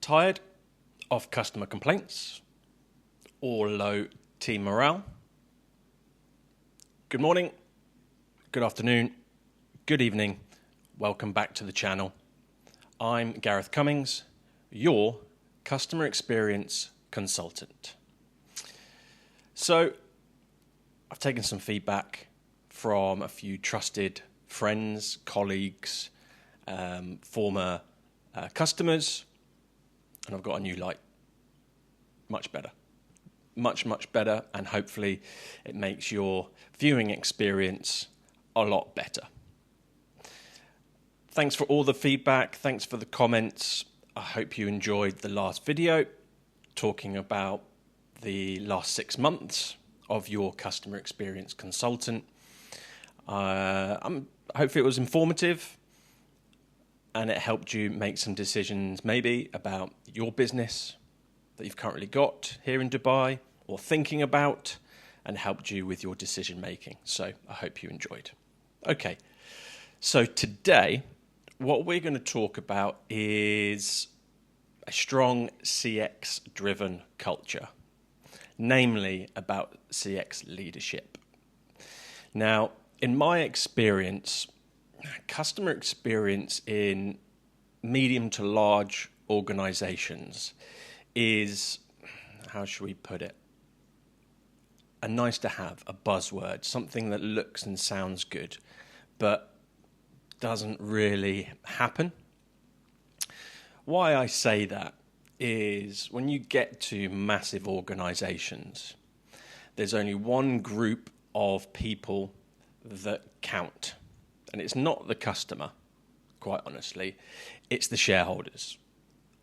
Tired of customer complaints or low team morale? Good morning, good afternoon, good evening. Welcome back to the channel. I'm Gareth Cummings, your customer experience consultant. So I've taken some feedback from a few trusted friends, colleagues, former customers, and I've got a new light. Much better, much better, and hopefully it makes your viewing experience a lot better. Thanks for all the feedback, thanks for the comments. I hope you enjoyed the last video talking about the last 6 months of your customer experience consultant. Hopefully it was informative and it helped you make some decisions maybe about your business that you've currently got here in Dubai or thinking about, and helped you with your decision making. So I hope you enjoyed. Okay, so today what we're going to talk about is a strong CX driven culture, namely about CX leadership. Now, in my experience, customer experience in medium to large organizations is, how should we put it, a nice to have, a buzzword, something that looks and sounds good, but doesn't really happen. Why I say that is when you get to massive organizations, there's only one group of people that count. And it's not the customer, quite honestly, it's the shareholders.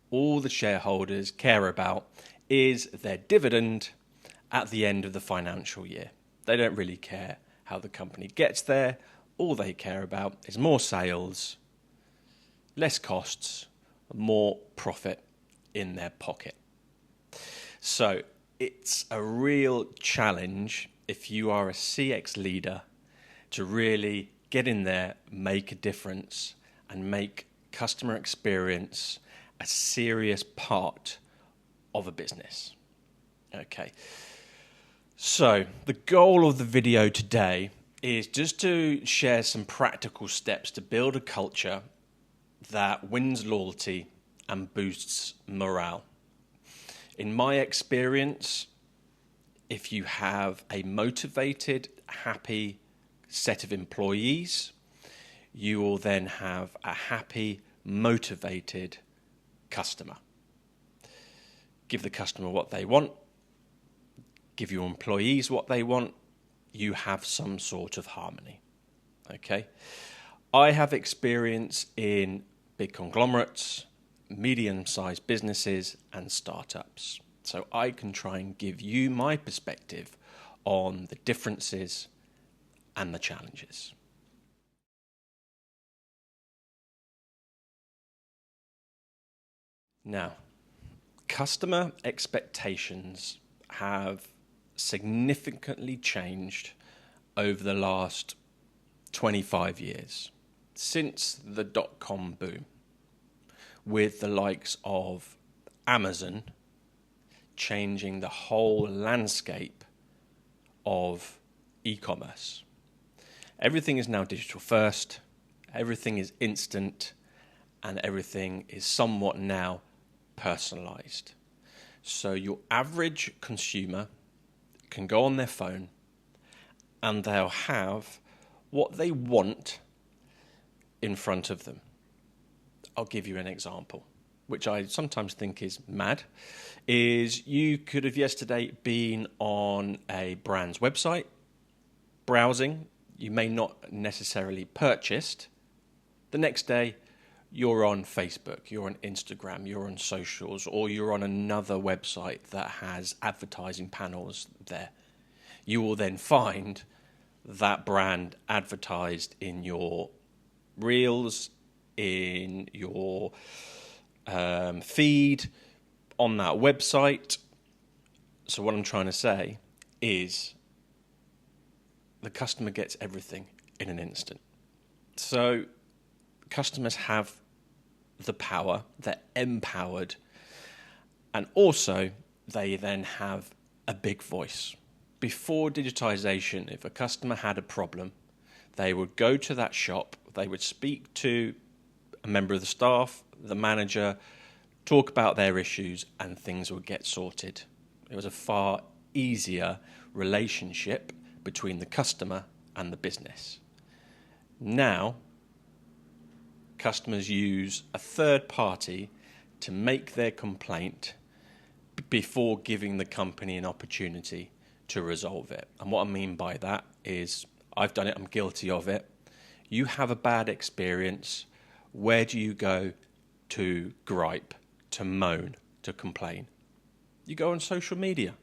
All the shareholders care about is their dividend at the end of the financial year. They don't really care how the company gets there. All they care about is more sales, less costs, more profit in their pocket. So it's a real challenge if you are a CX leader to really get in there, make a difference, and make customer experience a serious part of a business. Okay, so the goal of the video today is just to share some practical steps to build a culture that wins loyalty and boosts morale. In my experience, if you have a motivated, happy set of employees, you will then have a happy, motivated customer. Give the customer what they want, give your employees what they want, you have some sort of harmony. Okay? I have experience in big conglomerates, medium-sized businesses, and startups. So I can try and give you my perspective on the differences and the challenges. Now, customer expectations have significantly changed over the last 25 years, since the dot-com boom, with the likes of Amazon changing the whole landscape of e-commerce. Everything is now digital first, everything is instant, and everything is somewhat now personalized. So your average consumer can go on their phone and they'll have what they want in front of them. I'll give you an example, which I sometimes think is mad, is you could have yesterday been on a brand's website, browsing. You may not necessarily purchased. The next day, you're on Facebook, you're on Instagram, you're on socials, or you're on another website that has advertising panels there. You will then find that brand advertised in your reels, in your feed, on that website. So what I'm trying to say is the customer gets everything in an instant. So customers have the power, they're empowered And also, they then have a big voice. Before digitization, if a customer had a problem, they would go to that shop, they would speak to a member of the staff, the manager, talk about their issues, and things would get sorted. It was a far easier relationship between the customer and the business. Now, customers use a third party to make their complaint before giving the company an opportunity to resolve it. And what I mean by that is, I've done it, I'm guilty of it. You have a bad experience, where do you go to gripe, to moan, to complain? You go on social media.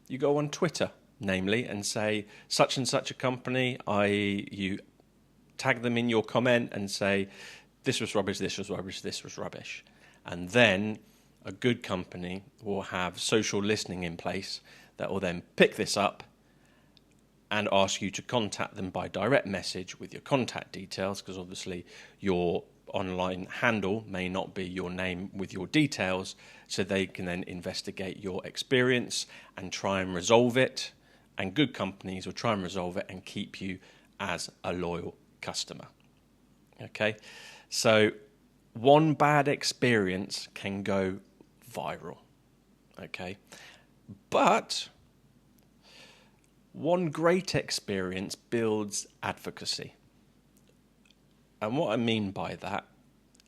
You go on Twitter, namely, and say, such and such a company, you tag them in your comment and say, this was rubbish, this was rubbish, this was rubbish. And then a good company will have social listening in place that will then pick this up and ask you to contact them by direct message with your contact details, because obviously your online handle may not be your name with your details, so they can then investigate your experience and try and resolve it. And good companies will try and resolve it and keep you as a loyal customer. Okay, so one bad experience can go viral. Okay, but one great experience builds advocacy. And what I mean by that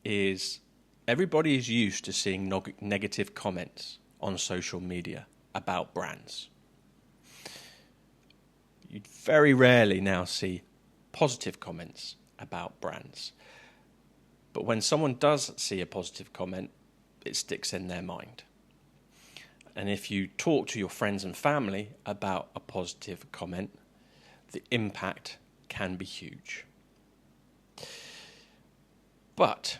is everybody is used to seeing negative comments on social media about brands. You very rarely now see positive comments about brands. But when someone does see a positive comment, it sticks in their mind. And if you talk to your friends and family about a positive comment, the impact can be huge. But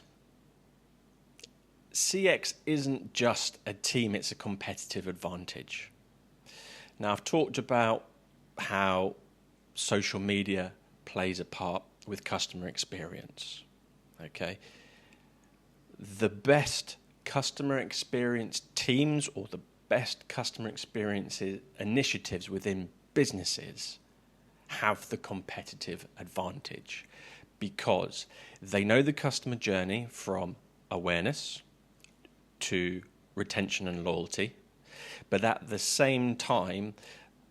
CX isn't just a team, it's a competitive advantage. Now, I've talked about how social media plays a part with customer experience. Okay, the best customer experience teams or the best customer experience initiatives within businesses have the competitive advantage because they know the customer journey from awareness to retention and loyalty, but at the same time,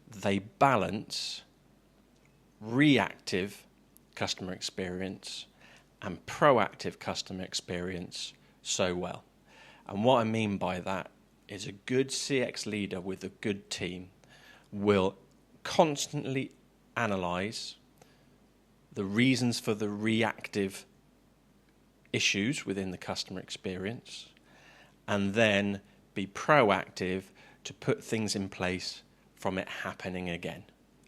they balance reactive customer experience and proactive customer experience so well. And what I mean by that is a good CX leader with a good team will constantly analyze the reasons for the reactive issues within the customer experience and then be proactive to put things in place from it happening again.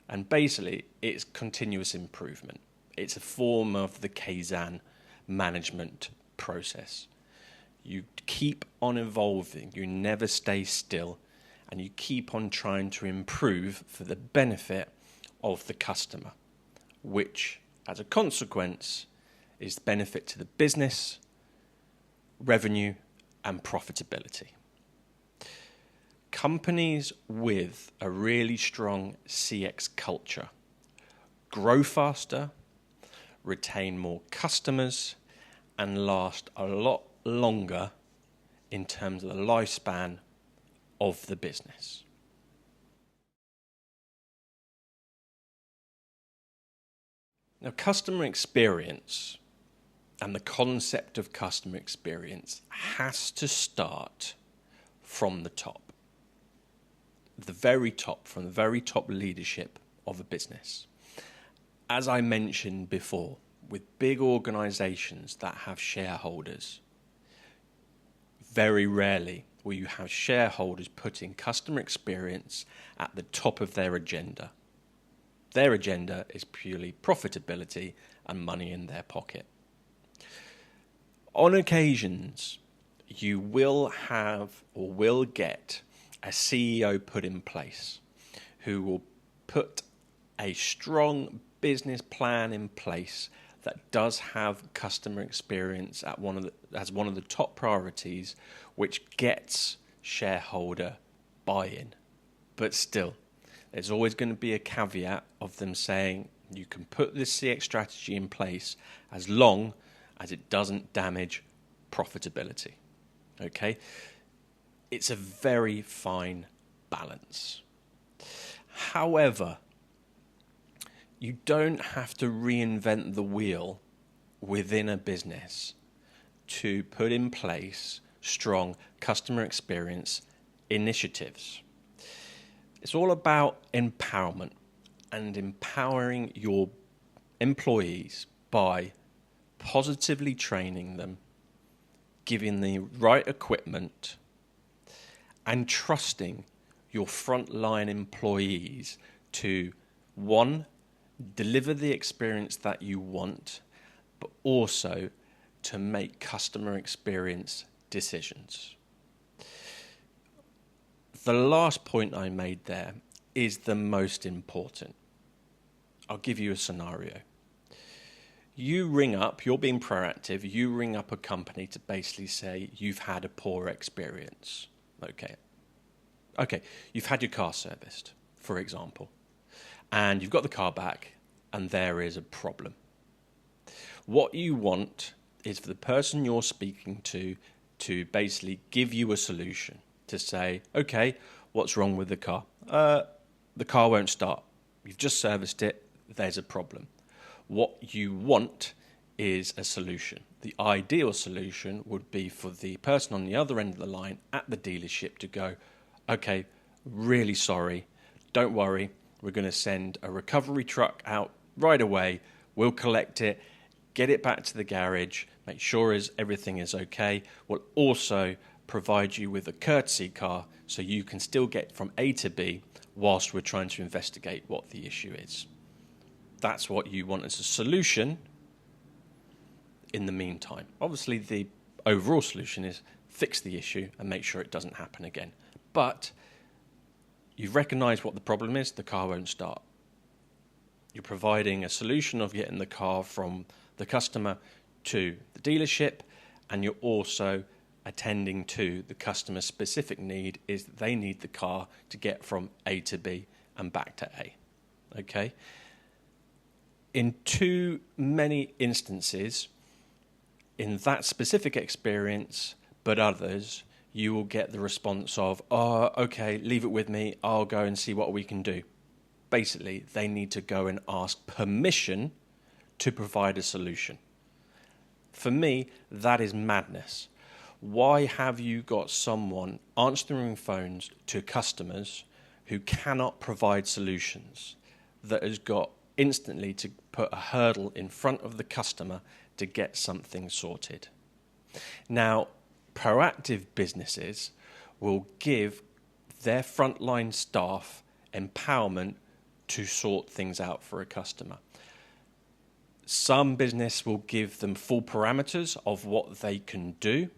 And basically, it's continuous improvement. It's a form of the Kaizen management process. You keep on evolving, you never stay still, and you keep on trying to improve for the benefit of the customer, which, as a consequence, is the benefit to the business, revenue, and profitability. Companies with a really strong CX culture grow faster, retain more customers, and last a lot longer in terms of the lifespan of the business. Now, customer experience and the concept of customer experience has to start from the top. The very top, from the very top leadership of a business. As I mentioned before, with big organizations that have shareholders, very rarely will you have shareholders putting customer experience at the top of their agenda. Their agenda is purely profitability and money in their pocket. On occasions, you will have or will get a CEO put in place who will put a strong business plan in place that does have customer experience as one of the top priorities, which gets shareholder buy-in. But still, there's always going to be a caveat of them saying you can put this CX strategy in place as long as it doesn't damage profitability. Okay? It's a very fine balance. However, you don't have to reinvent the wheel within a business to put in place strong customer experience initiatives. It's all about empowerment and empowering your employees by positively training them, giving the right equipment, and trusting your frontline employees to, one, deliver the experience that you want, but also to make customer experience decisions. The last point I made there is the most important. I'll give you a scenario. You ring up, you're being proactive, you ring up a company to basically say you've had a poor experience. Okay, you've had your car serviced, for example, and you've got the car back and there is a problem. What you want is for the person you're speaking to basically give you a solution, to say, okay, what's wrong with the car? The car won't start. You've just serviced it. There's a problem. What you want is a solution. The ideal solution would be for the person on the other end of the line at the dealership to go, okay, really sorry, don't worry, we're going to send a recovery truck out right away, we'll collect it, get it back to the garage, make sure everything is okay. We'll also provide you with a courtesy car so you can still get from A to B whilst we're trying to investigate what the issue is. That's what you want as a solution in the meantime. Obviously, the overall solution is fix the issue and make sure it doesn't happen again. But you've recognised what the problem is, the car won't start. You're providing a solution of getting the car from the customer to the dealership, and you're also attending to the customer's specific need is that they need the car to get from A to B and back to A. Okay? In too many instances, in that specific experience, but others, you will get the response of, oh, okay, leave it with me, I'll go and see what we can do. Basically, they need to go and ask permission to provide a solution. For me, that is madness. Why have you got someone answering phones to customers who cannot provide solutions, that has got instantly to put a hurdle in front of the customer to get something sorted? Now, proactive businesses will give their frontline staff empowerment to sort things out for a customer. Some business will give them full parameters of what they can do.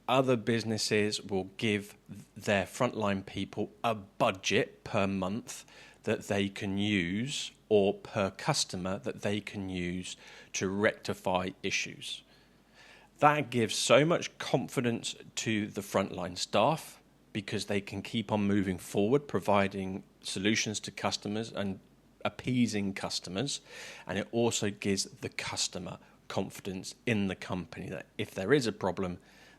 Other businesses will give their frontline people a budget per month that they can use, or per customer that they can use to rectify issues. That gives so much confidence to the frontline staff because they can keep on moving forward, providing solutions to customers and appeasing customers. And it also gives the customer confidence in the company that if there is a problem,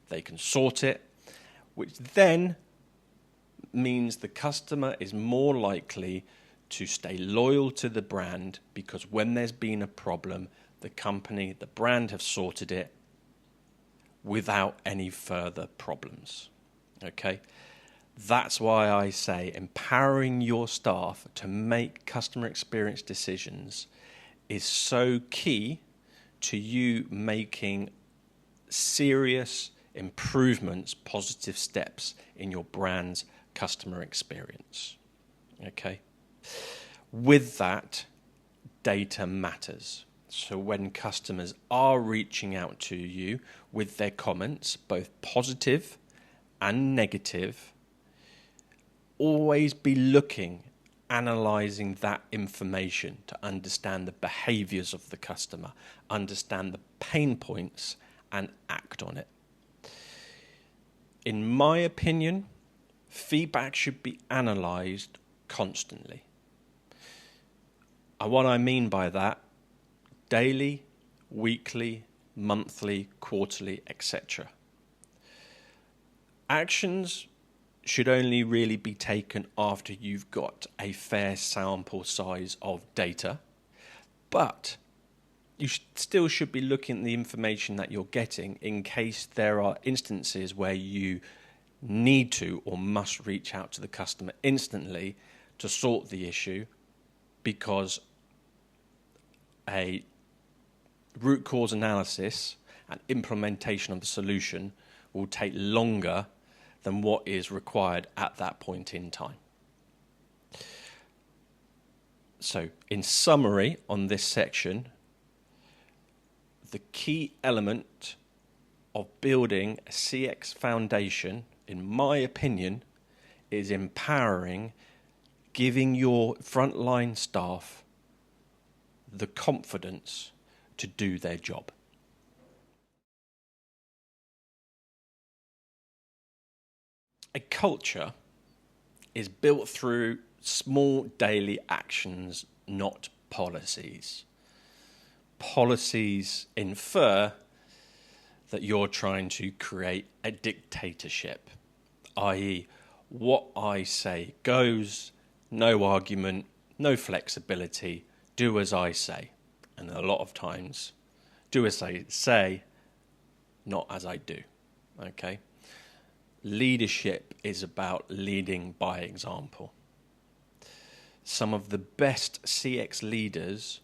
they can sort it, which then means the customer is more likely to stay loyal to the brand, because when there's been a problem, the company, the brand have sorted it without any further problems. Okay? That's why I say empowering your staff to make customer experience decisions is so key to you making serious improvements, positive steps in your brand's customer experience. Okay? With that, data matters. So when customers are reaching out to you with their comments, both positive and negative, always be looking, analysing that information to understand the behaviours of the customer, understand the pain points, and act on it. In my opinion, Feedback should be analysed constantly. And what I mean by that, daily, weekly, monthly, quarterly, etc. Actions should only really be taken after you've got a fair sample size of data, but you still should be looking at the information that you're getting in case there are instances where you need to or must reach out to the customer instantly to sort the issue, because a root cause analysis and implementation of the solution will take longer than what is required at that point in time. So, in summary on this section, the key element of building a CX foundation, in my opinion, is empowering, giving your frontline staff the confidence to do their job. A culture is built through small daily actions, not policies. Policies infer that you're trying to create a dictatorship, i.e., what I say goes, no argument, no flexibility, do as I say. And a lot of times, do as I say, not as I do. Okay? Leadership is about leading by example. Some of the best CX leaders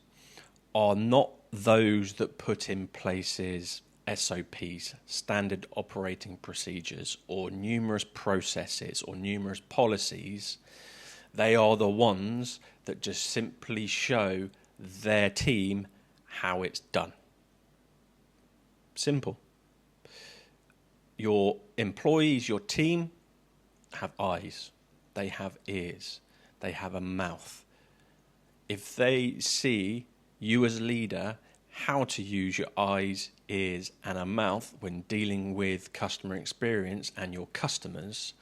are not those that put in places SOPs, standard operating procedures, or numerous processes or numerous policies. They are the ones that just simply show their team how it's done. Simple. Your employees, your team, have eyes, they have ears, they have a mouth. If they see you as a leader, how to use your eyes, ears, and a mouth when dealing with customer experience and your customers,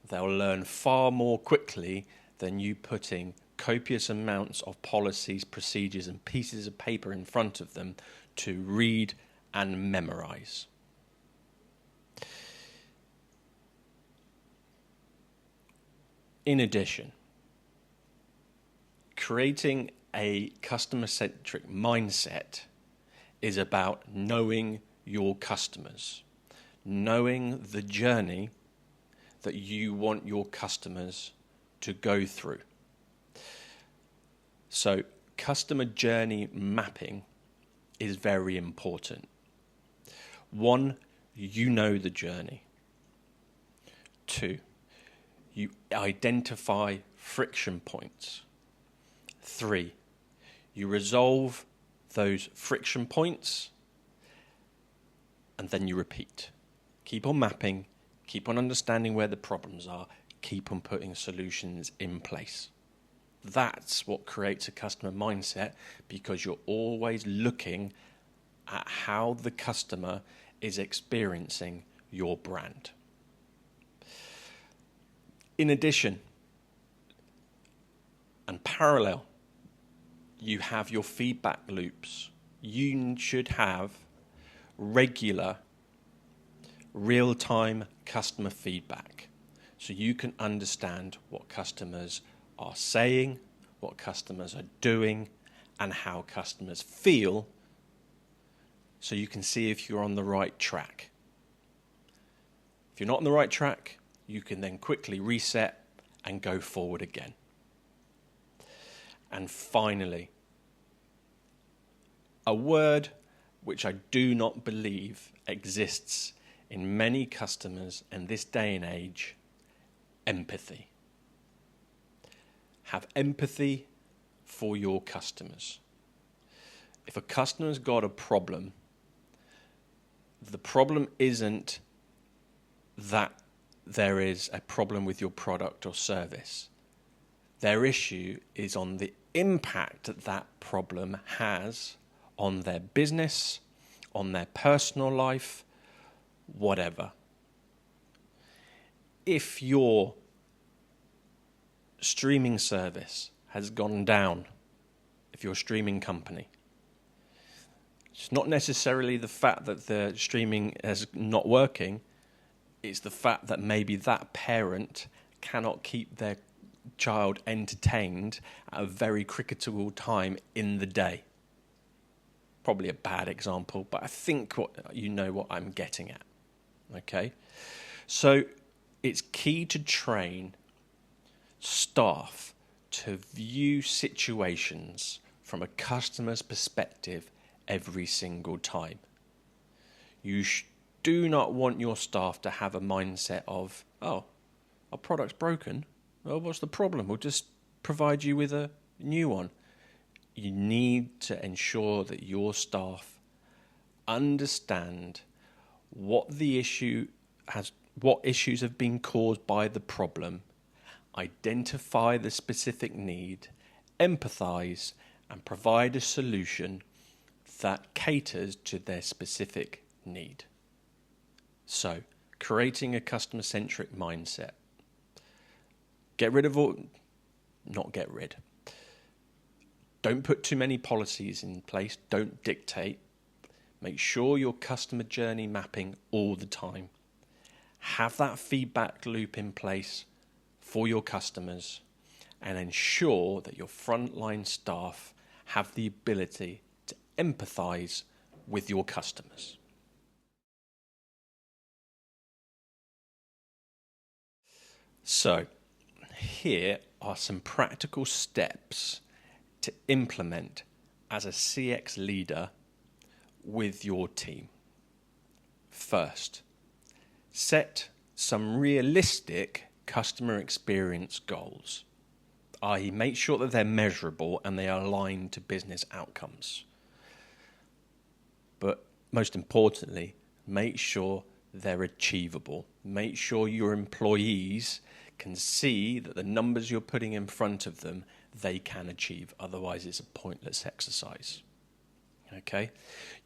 they'll learn far more quickly than you putting copious amounts of policies, procedures, and pieces of paper in front of them to read and memorize. In addition, creating a customer-centric mindset is about knowing your customers, knowing the journey that you want your customers to go through. So, customer journey mapping is very important. One, you know the journey. Two, you identify friction points. Three, you resolve those friction points and then you repeat. Keep on mapping, keep on understanding where the problems are, keep on putting solutions in place. That's what creates a customer mindset, because you're always looking at how the customer is experiencing your brand. In addition, and parallel, you have your feedback loops. You should have regular, real-time customer feedback so you can understand what customers are saying, what customers are doing, and how customers feel, so you can see if you're on the right track. If you're not on the right track, you can then quickly reset and go forward again. And finally, a word which I do not believe exists in many customers in this day and age: empathy. Have empathy for your customers. If a customer's got a problem, the problem isn't that there is a problem with your product or service. Their issue is on the impact that that problem has on their business, on their personal life, whatever. if your streaming service has gone down, if you're a streaming company, it's not necessarily the fact that the streaming is not working, it's the fact that maybe that parent cannot keep their child entertained at a very critical time in the day. Probably a bad example, but I think you know what I'm getting at. Okay? So it's key to train staff to view situations from a customer's perspective every single time. You do not want your staff to have a mindset of, oh, our product's broken. Well, what's the problem? We'll just provide you with a new one. You need to ensure that your staff understand what issues have been caused by the problem, identify the specific need, empathize, and provide a solution that caters to their specific need. So, creating a customer-centric mindset. Don't put too many policies in place. Don't dictate. Make sure your customer journey mapping all the time. Have that feedback loop in place for your customers, and ensure that your frontline staff have the ability to empathize with your customers. So, here are some practical steps to implement as a CX leader with your team. First, set some realistic customer experience goals, i.e. make sure that they're measurable and they are aligned to business outcomes. But most importantly, make sure they're achievable. Make sure your employees can see that the numbers you're putting in front of them, they can achieve. Otherwise, it's a pointless exercise. Okay?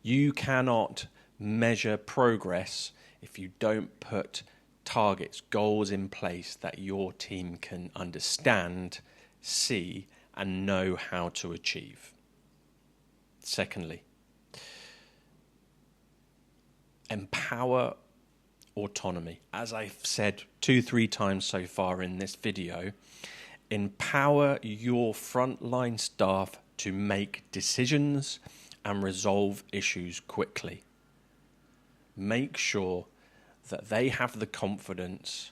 You cannot measure progress if you don't put targets, goals in place that your team can understand, see, and know how to achieve. Secondly, empower autonomy. As I've said 2-3 times so far in this video, empower your frontline staff to make decisions and resolve issues quickly. Make sure that they have the confidence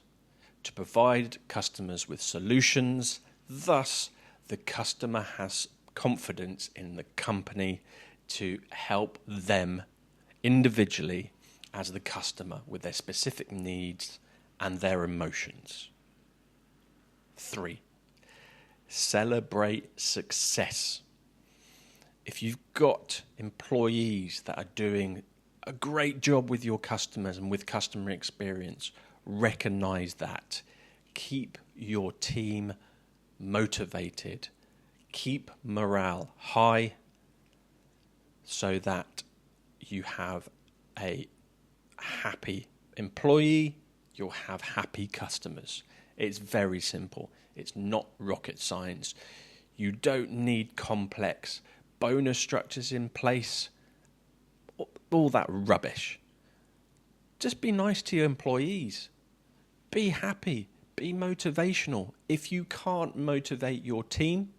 to provide customers with solutions. Thus, the customer has confidence in the company to help them individually as the customer with their specific needs and their emotions. 3, celebrate success. If you've got employees that are doing a great job with your customers and with customer experience, recognize that. Keep your team motivated. Keep morale high so that you have a happy employee, you'll have happy customers. It's very simple. It's not rocket science. You don't need complex bonus structures in place, all that rubbish. Just be nice to your employees. Be happy. Be motivational. If you can't motivate your team,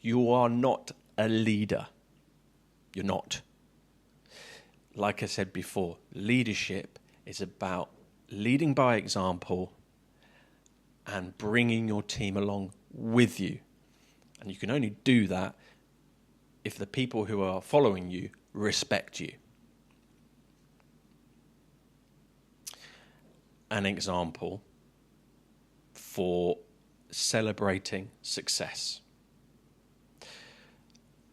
you are not a leader. You're not. Like I said before, leadership is about leading by example and bringing your team along with you. And you can only do that if the people who are following you respect you. An example for celebrating success.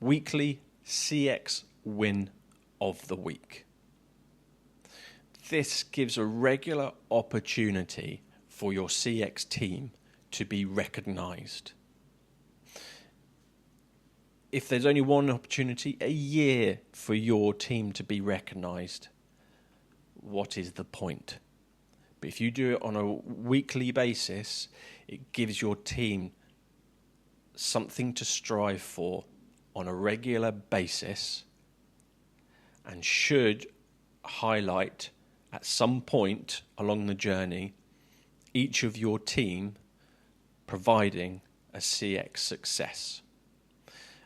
Weekly CX win of the week. This gives a regular opportunity for your CX team to be recognized. If there's only one opportunity a year for your team to be recognized, what is the point? But if you do it on a weekly basis, it gives your team something to strive for on a regular basis, and should highlight at some point along the journey each of your team providing a CX success.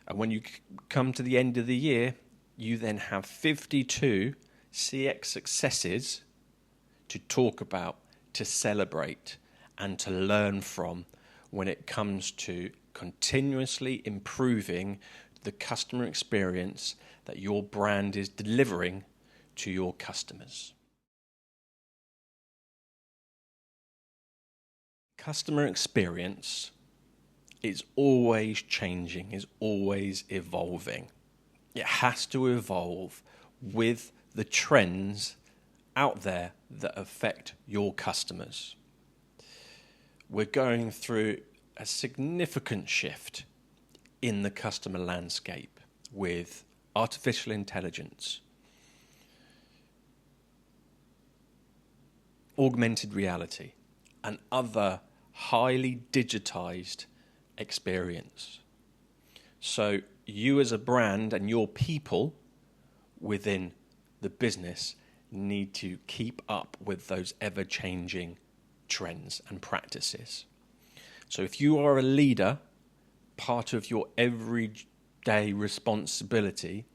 And when you come to the end of the year, you then have 52 CX successes to talk about, to celebrate, and to learn from when it comes to continuously improving the customer experience that your brand is delivering to your customers. Customer experience is always changing, is always evolving. It has to evolve with the trends out there that affect your customers. We're going through a significant shift in the customer landscape with artificial intelligence, augmented reality, and other highly digitized experience. So you as a brand and your people within the business need to keep up with those ever-changing trends and practices. So if you are a leader, part of your everyday responsibility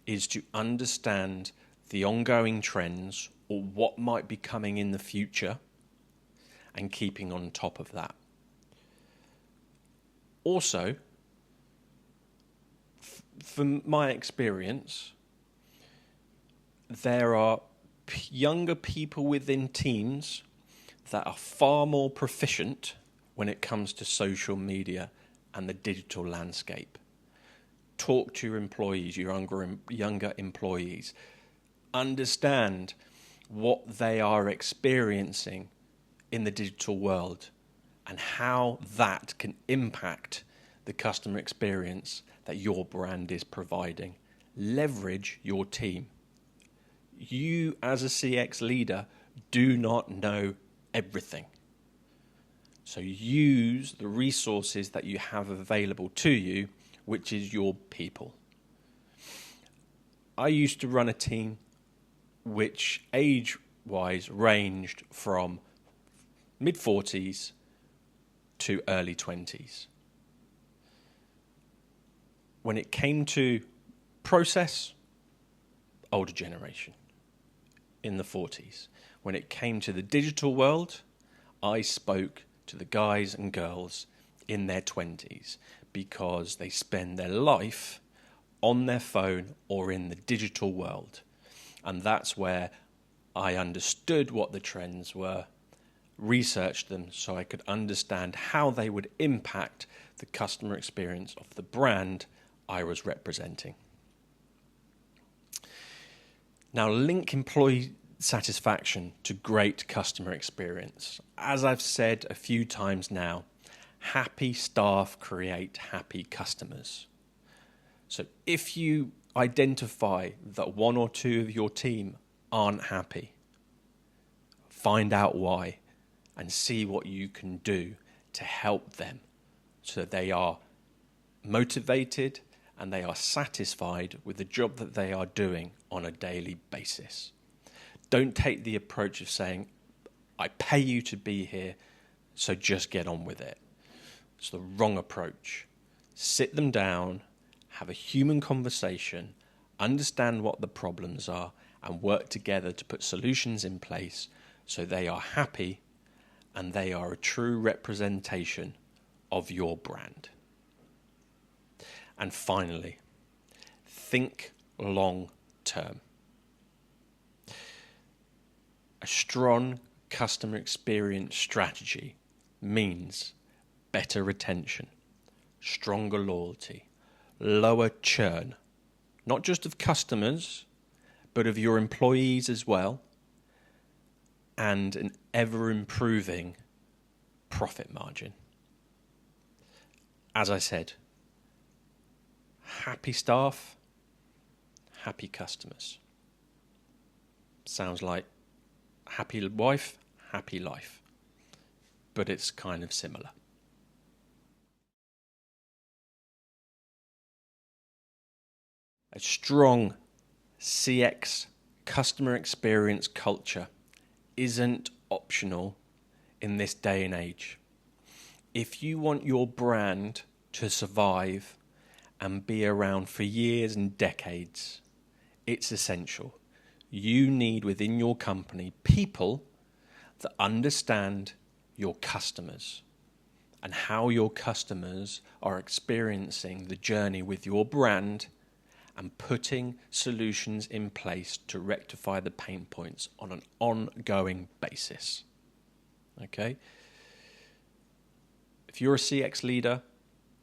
is to understand the ongoing trends or what might be coming in the future and keeping on top of that. Also, from my experience, there are younger people within teams that are far more proficient when it comes to social media and the digital landscape. Talk to your employees, your younger employees. Understand what they are experiencing in the digital world and how that can impact the customer experience that your brand is providing. Leverage your team. You as a CX leader do not know everything. So use the resources that you have available to you, which is your people. I used to run a team which age-wise ranged from mid-40s to early 20s. When it came to process, older generation in the 40s. When it came to the digital world, I spoke to the guys and girls in their 20s because they spend their life on their phone or in the digital world. And that's where I understood what the trends were, researched them so I could understand how they would impact the customer experience of the brand I was representing. Now, link employee satisfaction to great customer experience. As I've said a few times now, happy staff create happy customers. So if you identify that one or two of your team aren't happy, find out why and see what you can do to help them so they are motivated and they are satisfied with the job that they are doing on a daily basis. Don't take the approach of saying, I pay you to be here, so just get on with it. It's the wrong approach. Sit them down, have a human conversation, understand what the problems are, and work together to put solutions in place so they are happy and they are a true representation of your brand. And finally, think long term. A strong customer experience strategy means better retention, stronger loyalty, lower churn, not just of customers, but of your employees as well, and an ever-improving profit margin. As I said, happy staff, happy customers. Sounds like happy wife, happy life. But it's kind of similar. A strong CX customer experience culture isn't optional in this day and age. If you want your brand to survive and be around for years and decades, it's essential. You need within your company people that understand your customers and how your customers are experiencing the journey with your brand and putting solutions in place to rectify the pain points on an ongoing basis. Okay? If you're a CX leader,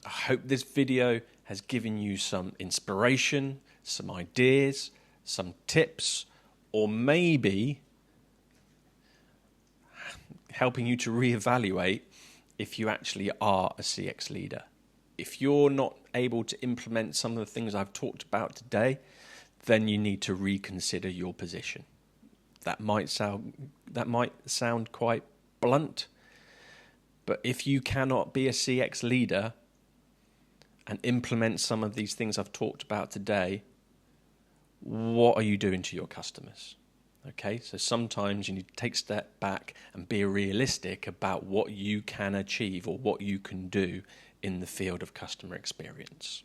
I hope this video has given you some inspiration, some ideas, some tips, or maybe helping you to reevaluate if you actually are a CX leader. If you're not able to implement some of the things I've talked about today, then you need to reconsider your position. That might sound quite blunt, but if you cannot be a CX leader and implement some of these things I've talked about today, what are you doing to your customers? Okay, so sometimes you need to take a step back and be realistic about what you can achieve or what you can do in the field of customer experience.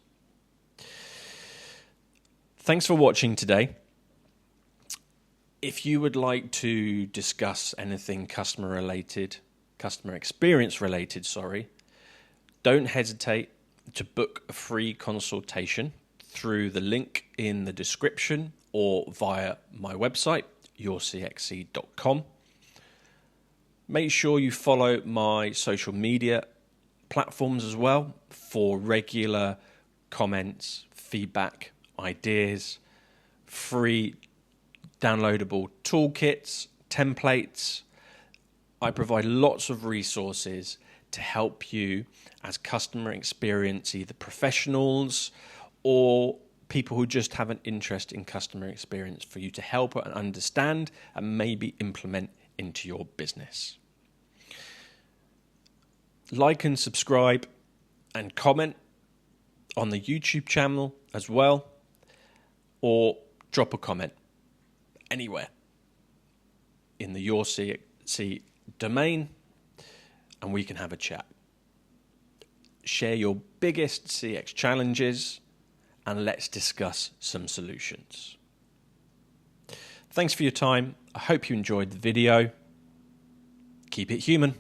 Thanks for watching today. If you would like to discuss anything customer experience related, don't hesitate to book a free consultation through the link in the description or via my website, YourCXC.com. Make sure you follow my social media platforms as well for regular comments, feedback, ideas, free downloadable toolkits, templates. I provide lots of resources to help you as customer experience, either professionals or people who just have an interest in customer experience, for you to help and understand and maybe implement into your business. Like and subscribe and comment on the YouTube channel as well, or drop a comment anywhere in the YOURCXC domain and we can have a chat. Share your biggest CX challenges and let's discuss some solutions. Thanks for your time. I hope you enjoyed the video. Keep it human.